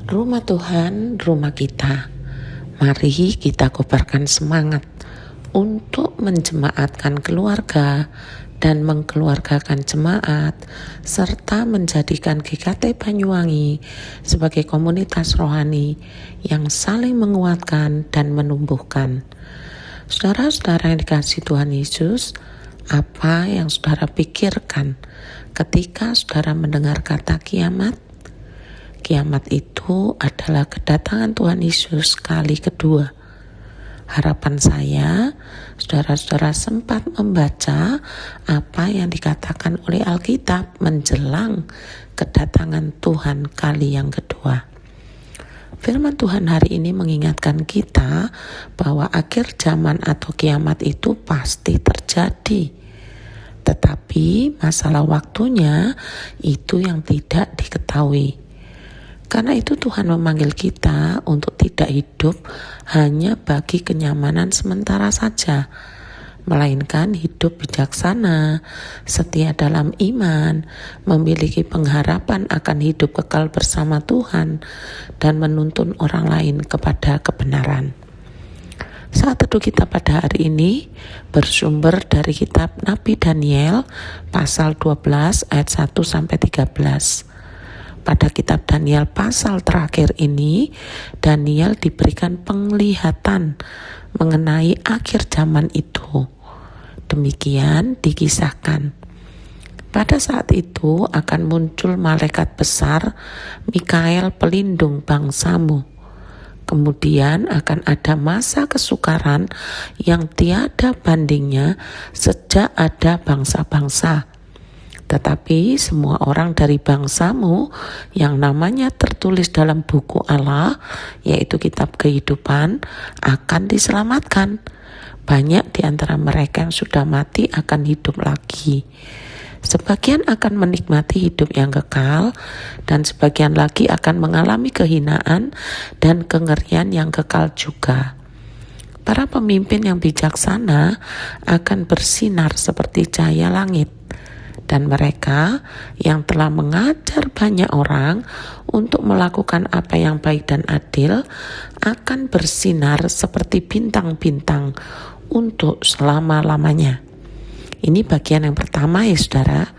Rumah Tuhan, rumah kita. Mari kita kobarkan semangat untuk menjemaatkan keluarga dan mengkeluargakan jemaat, serta menjadikan GKT Banyuwangi sebagai komunitas rohani yang saling menguatkan dan menumbuhkan. Saudara-saudara yang dikasihi Tuhan Yesus, apa yang saudara pikirkan ketika saudara mendengar kata kiamat? Kiamat itu adalah kedatangan Tuhan Yesus kali kedua. Harapan saya, saudara-saudara sempat membaca apa yang dikatakan oleh Alkitab menjelang kedatangan Tuhan kali yang kedua. Firman Tuhan hari ini mengingatkan kita bahwa akhir zaman atau kiamat itu pasti terjadi. Tetapi masalah waktunya itu yang tidak diketahui. Karena itu Tuhan memanggil kita untuk tidak hidup hanya bagi kenyamanan sementara saja, melainkan hidup bijaksana, setia dalam iman, memiliki pengharapan akan hidup kekal bersama Tuhan, dan menuntun orang lain kepada kebenaran. Saat teduh kita pada hari ini bersumber dari kitab Nabi Daniel pasal 12 ayat 1-13. Pada kitab Daniel pasal terakhir ini, Daniel diberikan penglihatan mengenai akhir zaman itu. Demikian dikisahkan. Pada saat itu akan muncul malaikat besar, Mikael pelindung bangsamu. Kemudian akan ada masa kesukaran yang tiada bandingnya sejak ada bangsa-bangsa. Tetapi semua orang dari bangsamu yang namanya tertulis dalam buku Allah, yaitu kitab kehidupan, akan diselamatkan. Banyak di antara mereka yang sudah mati akan hidup lagi. Sebagian akan menikmati hidup yang kekal, dan sebagian lagi akan mengalami kehinaan dan kengerian yang kekal juga. Para pemimpin yang bijaksana akan bersinar seperti cahaya langit. Dan mereka yang telah mengajar banyak orang untuk melakukan apa yang baik dan adil akan bersinar seperti bintang-bintang untuk selama-lamanya. Ini bagian yang pertama ya saudara.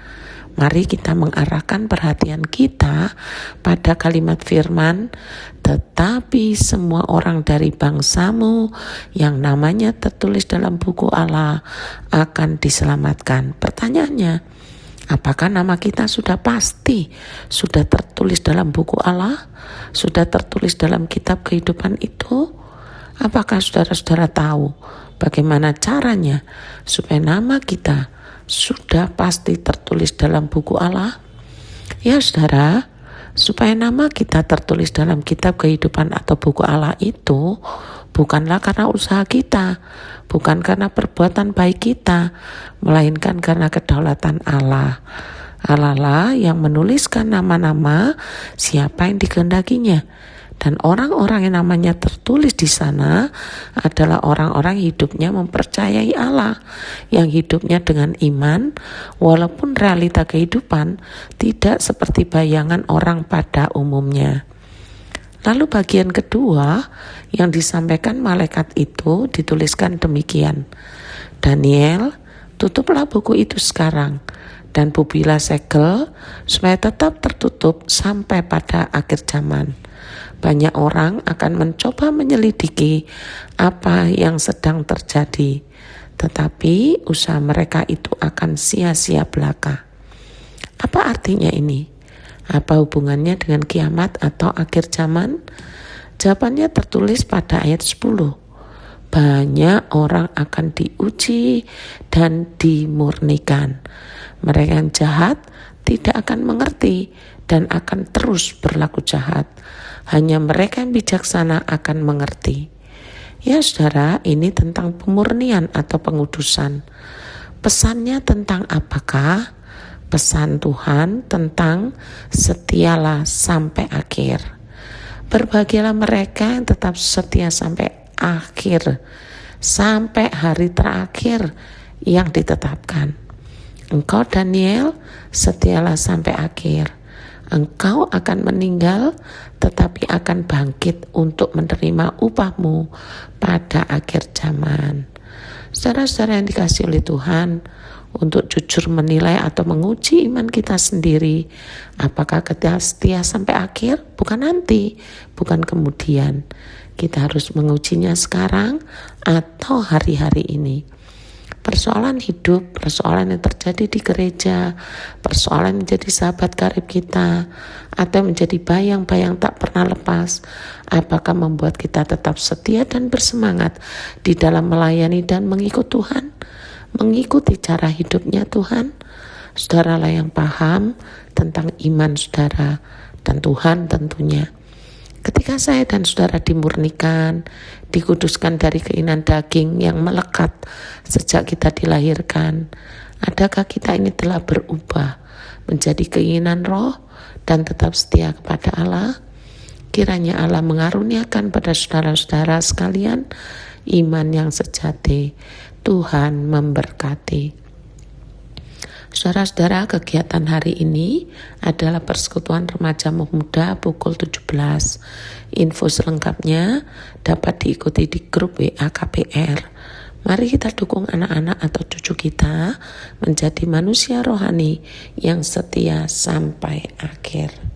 Mari kita mengarahkan perhatian kita pada kalimat firman, tetapi semua orang dari bangsamu yang namanya tertulis dalam buku Allah akan diselamatkan. Pertanyaannya, apakah nama kita sudah pasti, sudah tertulis dalam buku Allah, sudah tertulis dalam kitab kehidupan itu? Apakah saudara-saudara tahu bagaimana caranya supaya nama kita sudah pasti tertulis dalam buku Allah? Ya saudara, supaya nama kita tertulis dalam kitab kehidupan atau buku Allah itu bukanlah karena usaha kita, bukan karena perbuatan baik kita, melainkan karena kedaulatan Allah. Allah lah yang menuliskan nama-nama siapa yang dikehendakinya. Dan orang-orang yang namanya tertulis di sana adalah orang-orang hidupnya mempercayai Allah, yang hidupnya dengan iman, walaupun realita kehidupan tidak seperti bayangan orang pada umumnya. Lalu bagian kedua yang disampaikan malaikat itu dituliskan demikian. Daniel, tutuplah buku itu sekarang dan bubilah segel supaya tetap tertutup sampai pada akhir zaman. Banyak orang akan mencoba menyelidiki apa yang sedang terjadi, tetapi usaha mereka itu akan sia-sia belaka. Apa artinya ini? Apa hubungannya dengan kiamat atau akhir zaman? Jawabannya tertulis pada ayat 10. Banyak orang akan diuji dan dimurnikan. Mereka yang jahat tidak akan mengerti dan akan terus berlaku jahat. Hanya mereka yang bijaksana akan mengerti. Ya saudara, ini tentang pemurnian atau pengudusan. Pesannya tentang apakah? Pesan Tuhan tentang setialah sampai akhir. Berbahagialah mereka yang tetap setia sampai akhir, sampai hari terakhir yang ditetapkan. Engkau Daniel, setialah sampai akhir. Engkau akan meninggal, tetapi akan bangkit untuk menerima upahmu pada akhir zaman. Saudara-saudara yang dikasihi oleh Tuhan, untuk jujur menilai atau menguji iman kita sendiri, apakah kita setia sampai akhir? Bukan nanti, bukan kemudian. Kita harus mengujinya sekarang atau hari-hari ini. Persoalan hidup, persoalan yang terjadi di gereja, persoalan menjadi sahabat karib kita, atau menjadi bayang-bayang tak pernah lepas, apakah membuat kita tetap setia dan bersemangat di dalam melayani dan mengikut Tuhan, mengikuti cara hidupnya Tuhan? Saudaralah yang paham tentang iman saudara dan Tuhan tentunya. Ketika saya dan saudara dimurnikan, dikuduskan dari keinginan daging yang melekat sejak kita dilahirkan, adakah kita ini telah berubah menjadi keinginan roh dan tetap setia kepada Allah? Kiranya Allah mengaruniakan pada saudara-saudara sekalian iman yang sejati. Tuhan memberkati. Saudara-saudara, kegiatan hari ini adalah persekutuan remaja muda pukul 17. Info selengkapnya dapat diikuti di grup WA KPR. Mari kita dukung anak-anak atau cucu kita menjadi manusia rohani yang setia sampai akhir.